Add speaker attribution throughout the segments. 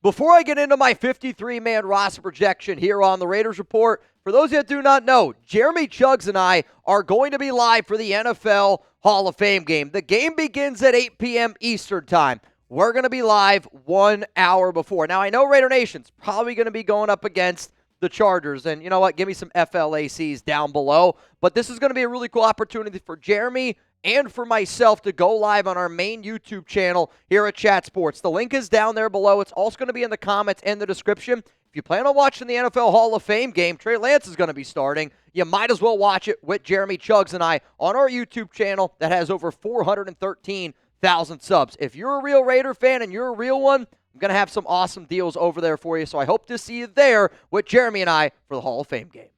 Speaker 1: Before I get into my 53-man roster projection here on the Raiders Report, for those that do not know, Jeremy Chuggs and I are going to be live for the NFL Hall of Fame game. The game begins at 8 p.m. Eastern Time. We're going to be live 1 hour before. Now, I know Raider Nation's probably going to be going up against the Chargers, and you know what? Give me some FLACs down below. But this is going to be a really cool opportunity for Jeremy and for myself to go live on our main YouTube channel here at Chat Sports. The link is down there below. It's also going to be in the comments and the description. If you plan on watching the NFL Hall of Fame game, Trey Lance is going to be starting. You might as well watch it with Jeremy Chuggs and I on our YouTube channel that has over 413,000 subs. If you're a real Raider fan and you're a real one, I'm going to have some awesome deals over there for you. So I hope to see you there with Jeremy and I for the Hall of Fame game.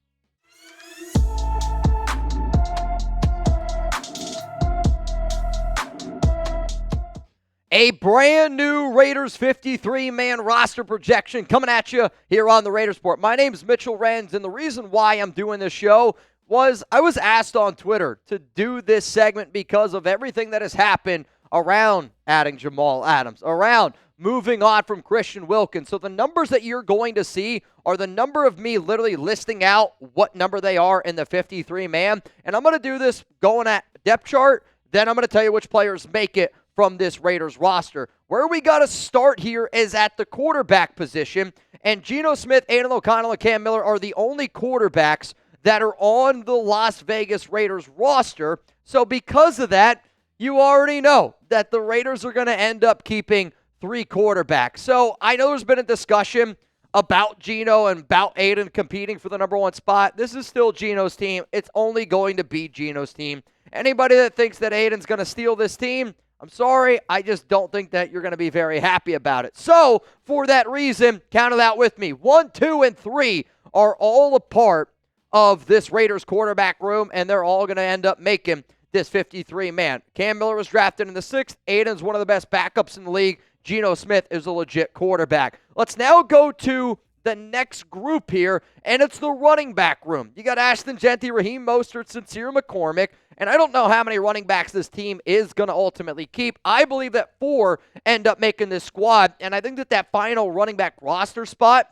Speaker 1: A brand new Raiders 53-man roster projection coming at you here on the Raiders Report. My name is Mitchell Renz, and the reason why I'm doing this show was I was asked on Twitter to do this segment because of everything that has happened around adding Jamal Adams, around moving on from Christian Wilkins. So the numbers that you're going to see are the number of me literally listing out what number they are in the 53-man. And I'm going to do this going at depth chart. Then I'm going to tell you which players make it from this Raiders roster. Where we got to start here is at the quarterback position. And Geno Smith, Aidan O'Connell, and Cam Miller are the only quarterbacks that are on the Las Vegas Raiders roster. So because of that, you already know that the Raiders are going to end up keeping 3 quarterbacks. So I know there's been a discussion about Geno and about Aidan competing for the number 1 spot. This is still Geno's team. It's only going to be Geno's team. Anybody that thinks that Aidan's going to steal this team, I'm sorry, I just don't think that you're going to be very happy about it. So, for that reason, count it out with me. 1, 2, and 3 are all a part of this Raiders quarterback room, and they're all going to end up making this 53-man. Cam Miller was drafted in the 6th. Aidan's one of the best backups in the league. Geno Smith is a legit quarterback. Let's now go to the next group here, and it's the running back room. You got Ashton Jeanty, Raheem Mostert, Zamir McCormick, and I don't know how many running backs this team is going to ultimately keep. I believe that 4 end up making this squad, and I think that that final running back roster spot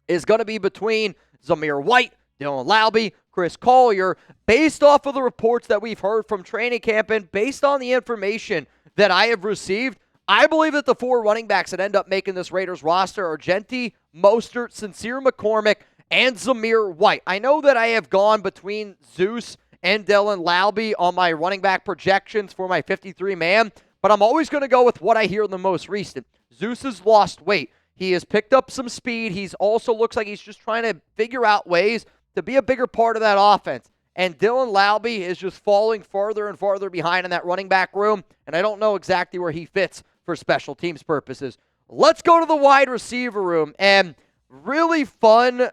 Speaker 1: is going to be between Zamir White, Dylan Laube, Chris Collier, based off of the reports that we've heard from training camp and based on the information that I have received. I believe that the 4 running backs that end up making this Raiders roster are Jeanty, Mostert, Zamir McCormick, and Zamir White. I know that I have gone between Zeus and Dylan Laube on my running back projections for my 53-man, but I'm always going to go with what I hear the most recent. Zeus has lost weight. He has picked up some speed. He's also looks like he's just trying to figure out ways to be a bigger part of that offense. And Dylan Laube is just falling farther and farther behind in that running back room, and I don't know exactly where he fits for special teams purposes. Let's go to the wide receiver room, and really fun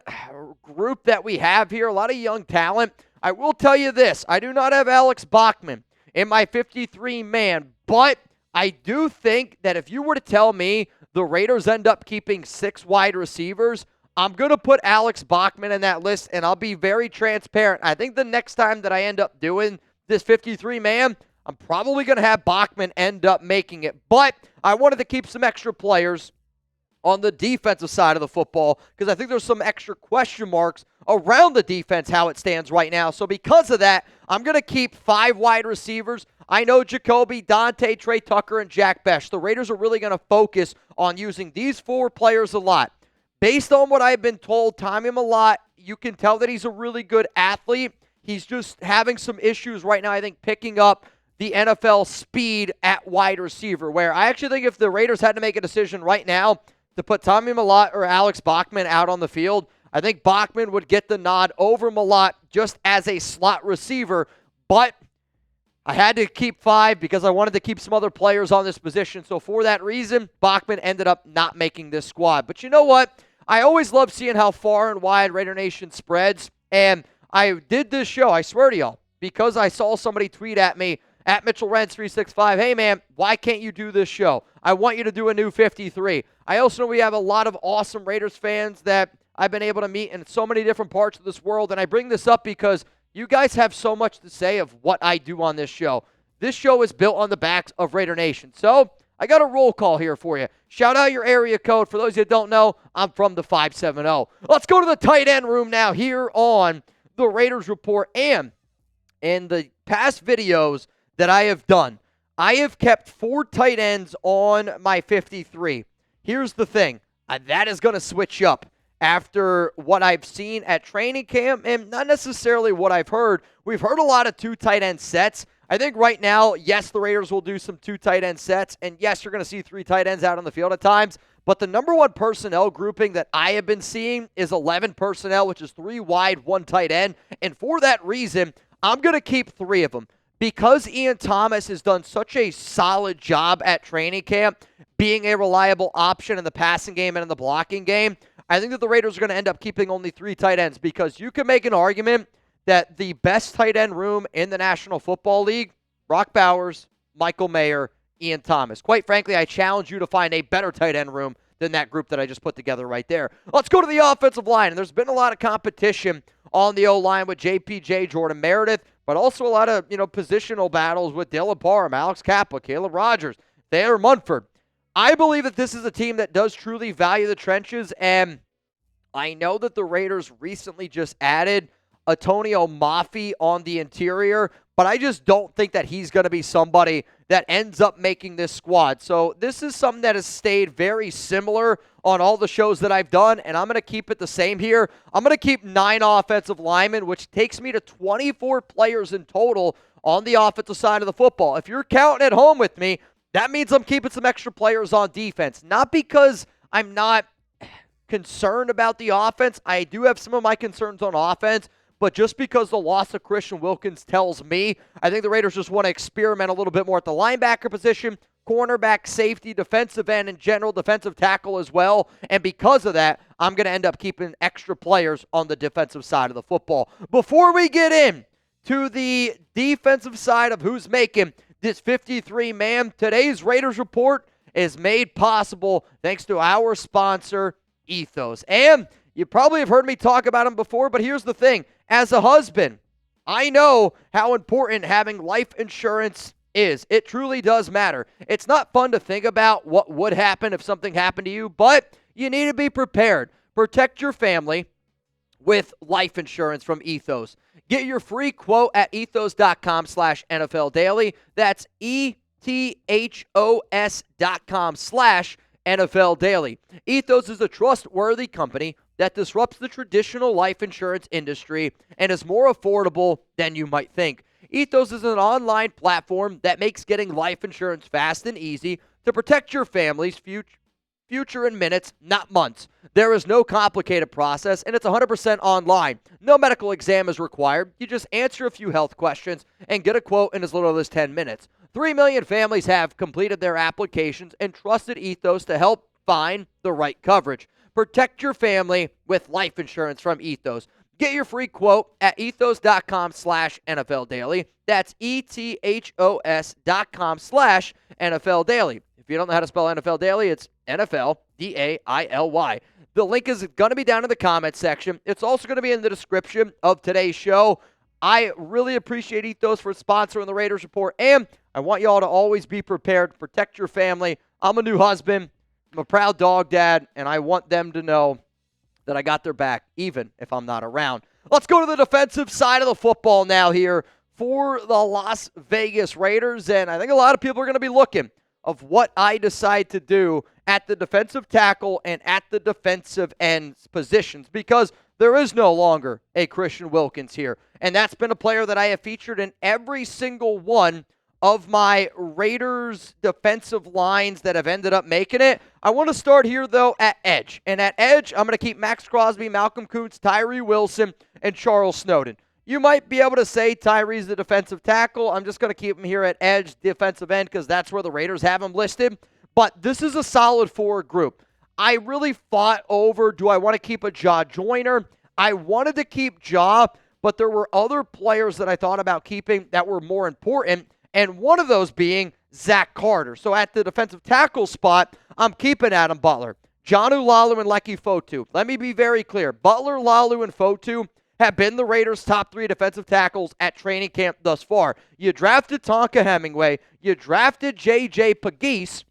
Speaker 1: group that we have here, a lot of young talent. I will tell you this, I do not have Alex Bachman in my 53-man, but I do think that if you were to tell me the Raiders end up keeping 6 wide receivers, I'm going to put Alex Bachman in that list, and I'll be very transparent. I think the next time that I end up doing this 53-man, I'm probably going to have Bachman end up making it. But I wanted to keep some extra players on the defensive side of the football because I think there's some extra question marks around the defense, how it stands right now. So because of that, I'm going to keep 5 wide receivers. I know Jakobi, Dante, Tre Tucker, and Jack Bech. The Raiders are really going to focus on using these 4 players a lot. Based on what I've been told, Tommy Mellott, you can tell that he's a really good athlete. He's just having some issues right now, I think, picking up the NFL speed at wide receiver, where I actually think if the Raiders had to make a decision right now to put Tommy Mellott or Alex Bachman out on the field, I think Bachman would get the nod over Mellott just as a slot receiver, but I had to keep 5 because I wanted to keep some other players on this position. So for that reason, Bachman ended up not making this squad. But you know what? I always love seeing how far and wide Raider Nation spreads, and I did this show, I swear to y'all, because I saw somebody tweet at me, at Mitchell Renz 365, hey man, why can't you do this show? I want you to do a new 53. I also know we have a lot of awesome Raiders fans that I've been able to meet in so many different parts of this world, and I bring this up because you guys have so much to say of what I do on this show. This show is built on the backs of Raider Nation. So I got a roll call here for you. Shout out your area code. For those that don't know, I'm from the 570. Let's go to the tight end room now here on the Raiders Report. And in the past videos that I have done, I have kept 4 tight ends on my 53. Here's the thing. That is going to switch up after what I've seen at training camp and not necessarily what I've heard. We've heard a lot of 2 tight end sets. I think right now, yes, the Raiders will do some 2 tight end sets, and yes, you're going to see 3 tight ends out on the field at times, but the number one personnel grouping that I have been seeing is 11 personnel, which is 3 wide, 1 tight end, and for that reason, I'm going to keep 3 of them. Because Ian Thomas has done such a solid job at training camp, being a reliable option in the passing game and in the blocking game, I think that the Raiders are going to end up keeping only 3 tight ends because you can make an argument that the best tight end room in the National Football League, Brock Bowers, Michael Mayer, Ian Thomas. Quite frankly, I challenge you to find a better tight end room than that group that I just put together right there. Let's go to the offensive line. And there's been a lot of competition on the O-line with JPJ, Jordan Meredith, but also a lot of, positional battles with Dylan Parham, Alex Cappa, Caleb Rogers, Thayer Munford. I believe that this is a team that does truly value the trenches, and I know that the Raiders recently just added Antonio Mafi on the interior, but I just don't think that he's going to be somebody that ends up making this squad. So this is something that has stayed very similar on all the shows that I've done, and I'm going to keep it the same here. I'm going to keep 9 offensive linemen, which takes me to 24 players in total on the offensive side of the football. If you're counting at home with me, that means I'm keeping some extra players on defense. Not because I'm not concerned about the offense. I do have some of my concerns on offense, but just because the loss of Christian Wilkins tells me, I think the Raiders just want to experiment a little bit more at the linebacker position, cornerback, safety, defensive end, and general defensive tackle as well. And because of that, I'm going to end up keeping extra players on the defensive side of the football. Before we get in to the defensive side of who's making this 53-man, today's Raiders Report is made possible thanks to our sponsor, Ethos. And you probably have heard me talk about them before, but here's the thing. As a husband, I know how important having life insurance is. It truly does matter. It's not fun to think about what would happen if something happened to you, but you need to be prepared. Protect your family with life insurance from Ethos. Get your free quote at ethos.com/NFL Daily. That's ethos.com/NFL Daily. Ethos is a trustworthy company that disrupts the traditional life insurance industry and is more affordable than you might think. Ethos is an online platform that makes getting life insurance fast and easy to protect your family's future in minutes, not months. There is no complicated process, and it's 100% online. No medical exam is required. You just answer a few health questions and get a quote in as little as 10 minutes. 3 million families have completed their applications and trusted Ethos to help find the right coverage. Protect your family with life insurance from Ethos. Get your free quote at ethos.com/NFL Daily. That's ethos.com/NFL Daily. If you don't know how to spell NFL Daily, it's NFL Daily. The link is going to be down in the comments section. It's also going to be in the description of today's show. I really appreciate Ethos for sponsoring the Raiders Report, and I want you all to always be prepared. Protect your family. I'm a new husband. I'm a proud dog dad, and I want them to know that I got their back, even if I'm not around. Let's go to the defensive side of the football now here for the Las Vegas Raiders, and I think a lot of people are going to be looking of what I decide to do at the defensive tackle and at the defensive end positions because there is no longer a Christian Wilkins here, and that's been a player that I have featured in every single one of my Raiders defensive lines that have ended up making it. I want to start here, though, at edge. And at edge, I'm going to keep Maxx Crosby, Malcolm Koonce, Tyree Wilson, and Charles Snowden. You might be able to say Tyree's the defensive tackle. I'm just going to keep him here at edge, defensive end, because that's where the Raiders have him listed. But this is a solid forward group. I really fought over, do I want to keep a Jaw Joyner? I wanted to keep Jaw, but there were other players that I thought about keeping that were more important, and one of those being Zach Carter. So at the defensive tackle spot, I'm keeping Adam Butler, Jonnu Lalu, and Leki Fotu. Let me be very clear. Butler, Lalu, and Fotu have been the Raiders' top 3 defensive tackles at training camp thus far. You drafted Tonka Hemingway. You drafted J.J. Pegues.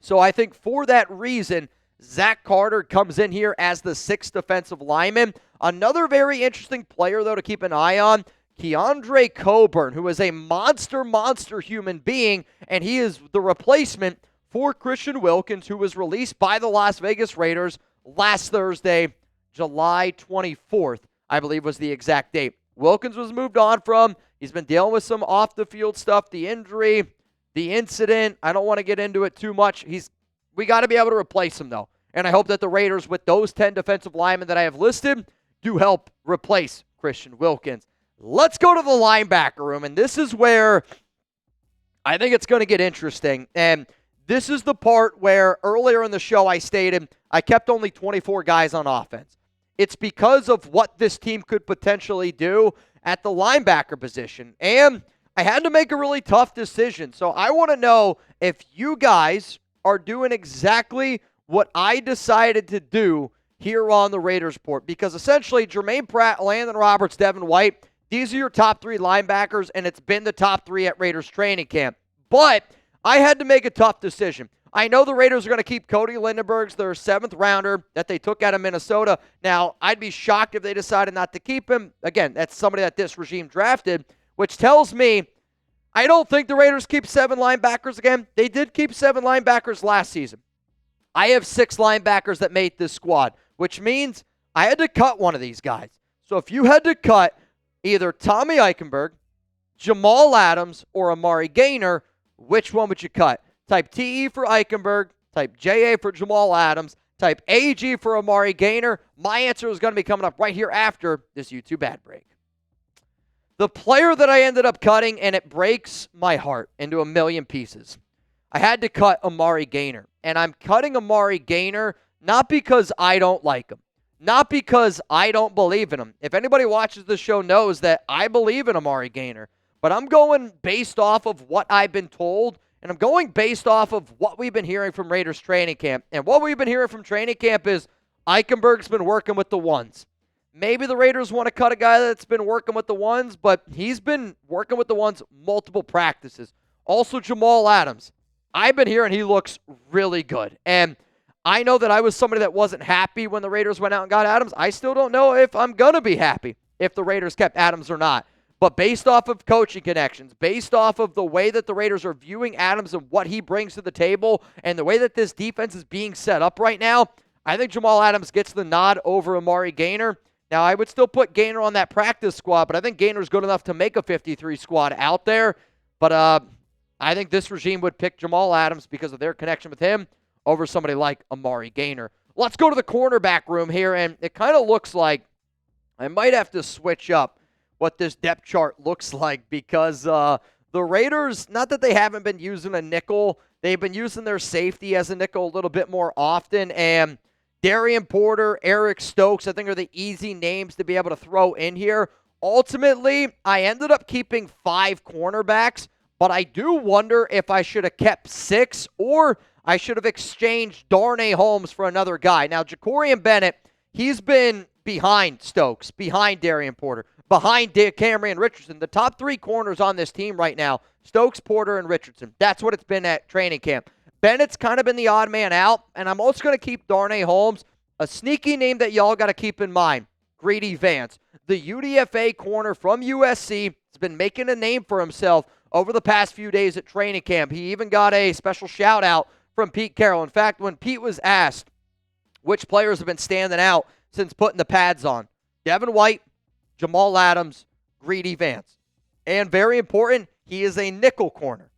Speaker 1: So I think for that reason, Zach Carter comes in here as the 6th defensive lineman. Another very interesting player, though, to keep an eye on, Keandre Coburn, who is a monster human being, and he is the replacement for Christian Wilkins, who was released by the Las Vegas Raiders last Thursday, July 24th, I believe was the exact date. Wilkins was moved on from. He's been dealing with some off-the-field stuff, the injury, the incident. I don't want to get into it too much. We got to be able to replace him, though. And I hope that the Raiders, with those 10 defensive linemen that I have listed, do help replace Christian Wilkins. Let's go to the linebacker room, and this is where I think it's going to get interesting. And this is the part where earlier in the show I stated I kept only 24 guys on offense. It's because of what this team could potentially do at the linebacker position. And I had to make a really tough decision. So I want to know if you guys are doing exactly what I decided to do here on the Raiders Report. Because essentially, Jermaine Pratt, Landon Roberts, Devin White, these are your top 3 linebackers, and it's been the top 3 at Raiders training camp. But I had to make a tough decision. I know the Raiders are going to keep Cody Lindenberg's their 7th rounder that they took out of Minnesota. Now, I'd be shocked if they decided not to keep him. Again, that's somebody that this regime drafted, which tells me I don't think the Raiders keep 7 linebackers again. They did keep 7 linebackers last season. I have 6 linebackers that made this squad, which means I had to cut one of these guys. So if you had to cut either Tommy Eichenberg, Jamal Adams, or Amari Gaynor, which one would you cut? Type TE for Eichenberg, type JA for Jamal Adams, type AG for Amari Gaynor. My answer is going to be coming up right here after this YouTube ad break. The player that I ended up cutting, and it breaks my heart into a million pieces. I had to cut Amari Gaynor, and I'm cutting Amari Gaynor not because I don't like him, not because I don't believe in him. If anybody watches the show knows that I believe in Amari Gaynor, but I'm going based off of what I've been told, and I'm going based off of what we've been hearing from Raiders training camp. And what we've been hearing from training camp is Eichenberg's been working with the ones. Maybe the Raiders want to cut a guy that's been working with the ones, but he's been working with the ones multiple practices. Also, Jamal Adams. I've been hearing he looks really good. And I know that I was somebody that wasn't happy when the Raiders went out and got Adams. I still don't know if I'm going to be happy if the Raiders kept Adams or not. But based off of coaching connections, based off of the way that the Raiders are viewing Adams and what he brings to the table, and the way that this defense is being set up right now, I think Jamal Adams gets the nod over Amari Gaynor. Now, I would still put Gaynor on that practice squad, but I think Gaynor's good enough to make a 53 squad out there. But I think this regime would pick Jamal Adams because of their connection with him over somebody like Amari Gaynor. Let's go to the cornerback room here, and it kind of looks like I might have to switch up what this depth chart looks like because the Raiders, not that they haven't been using a nickel, they've been using their safety as a nickel a little bit more often, and Darian Porter, Eric Stokes, I think are the easy names to be able to throw in here. Ultimately, I ended up keeping 5 cornerbacks, but I do wonder if I should have kept 6 or I should have exchanged Darnay Holmes for another guy. Now, Jacorian Bennett, he's been behind Stokes, behind Darian Porter, behind Cameron Richardson. The top 3 corners on this team right now, Stokes, Porter, and Richardson. That's what it's been at training camp. Bennett's kind of been the odd man out, and I'm also going to keep Darnay Holmes. A sneaky name that y'all got to keep in mind, Greedy Vance. The UDFA corner from USC has been making a name for himself over the past few days at training camp. He even got a special shout-out from Pete Carroll. In fact, when Pete was asked which players have been standing out since putting the pads on, Devin White, Jamal Adams, Greedy Vance. And very important, he is a nickel corner.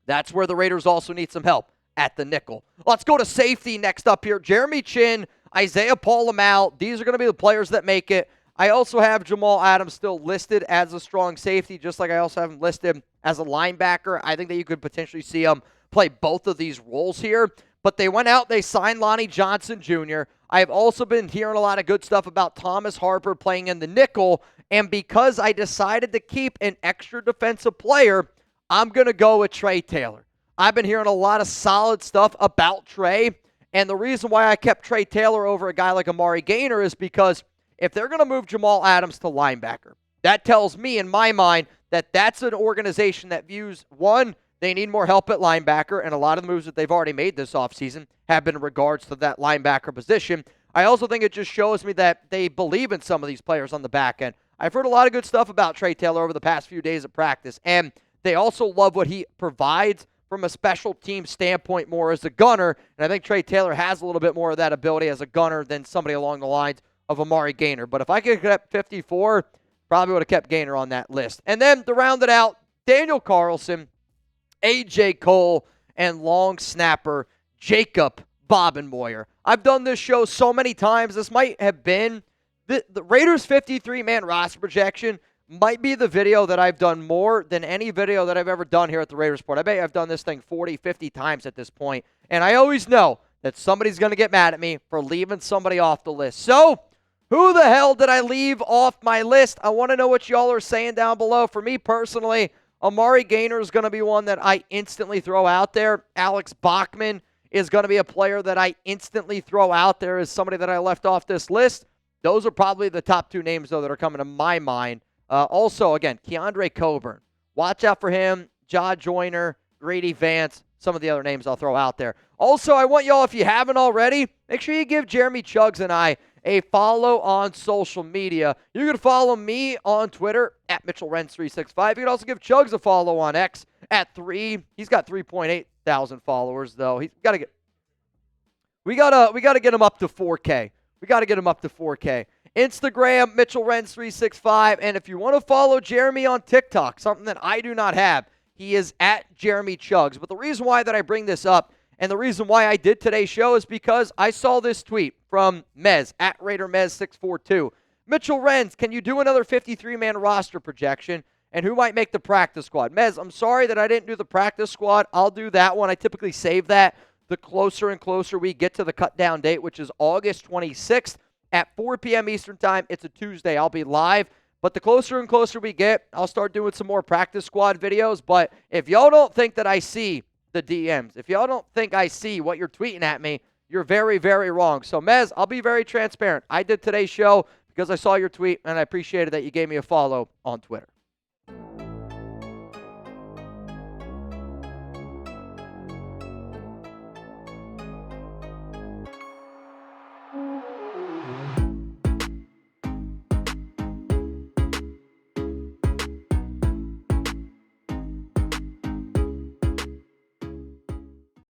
Speaker 1: That's where the Raiders also need some help, at the nickel. Let's go to safety next up here. Jeremy Chin, Isaiah Paul-Lamal. These are going to be the players that make it. I also have Jamal Adams still listed as a strong safety, just like I also have him listed as a linebacker. I think that you could potentially see him play both of these roles here. But they went out, they signed Lonnie Johnson Jr. I have also been hearing a lot of good stuff about Thomas Harper playing in the nickel. And because I decided to keep an extra defensive player, I'm going to go with Tre Taylor. I've been hearing a lot of solid stuff about Tre. And the reason why I kept Tre Taylor over a guy like Amari Gaynor is because if they're going to move Jamal Adams to linebacker, that tells me in my mind that that's an organization that views, one, they need more help at linebacker, and a lot of the moves that they've already made this offseason have been in regards to that linebacker position. I also think it just shows me that they believe in some of these players on the back end. I've heard a lot of good stuff about Tre Taylor over the past few days of practice, and they also love what he provides from a special team standpoint more as a gunner, and I think Tre Taylor has a little bit more of that ability as a gunner than somebody along the lines of Amari Gainer. But if I could get 54, probably would have kept Gainer on that list. And then to round it out, Daniel Carlson, A.J. Cole, and long snapper Jacob Bobenmoyer. I've done this show so many times. This might have been the Raiders 53-man roster projection might be the video that I've done more than any video that I've ever done here at the Raiders Report. I bet I've done this thing 40, 50 times at this point. And I always know that somebody's going to get mad at me for leaving somebody off the list. So, who the hell did I leave off my list? I want to know what y'all are saying down below. For me personally, Amari Gainer is going to be one that I instantly throw out there. Alex Bachman is going to be a player that I instantly throw out there as somebody that I left off this list. Those are probably the top two names, though, that are coming to my mind. Also, again, Keandre Coburn. Watch out for him. Ja Joyner, Grady Vance, some of the other names I'll throw out there. Also, I want y'all, if you haven't already, make sure you give Jeremy Chuggs and I a follow on social media. You can follow me on Twitter at Mitchell Renz 365. You can also give Chuggs a follow on X at 3. He's got 3.8 thousand followers, though. We gotta get him up to 4K. We got to get him up to 4K. Instagram, Mitchell Renz 365. And if you want to follow Jeremy on TikTok, something that I do not have, he is at Jeremy Chuggs. But the reason why that I bring this up and the reason why I did today's show is because I saw this tweet from Mez, at RaiderMez642. Mitchell Renz, can you do another 53-man roster projection? And who might make the practice squad? Mez, I'm sorry that I didn't do the practice squad. I'll do that one. I typically save that the closer and closer we get to the cut-down date, which is August 26th at 4 p.m. Eastern Time. It's a Tuesday. I'll be live. But the closer and closer we get, I'll start doing some more practice squad videos. But if y'all don't think that I see the DMs, if y'all don't think I see what you're tweeting at me, you're very, very wrong. So, Mez, I'll be very transparent. I did today's show because I saw your tweet, and I appreciated that you gave me a follow on Twitter.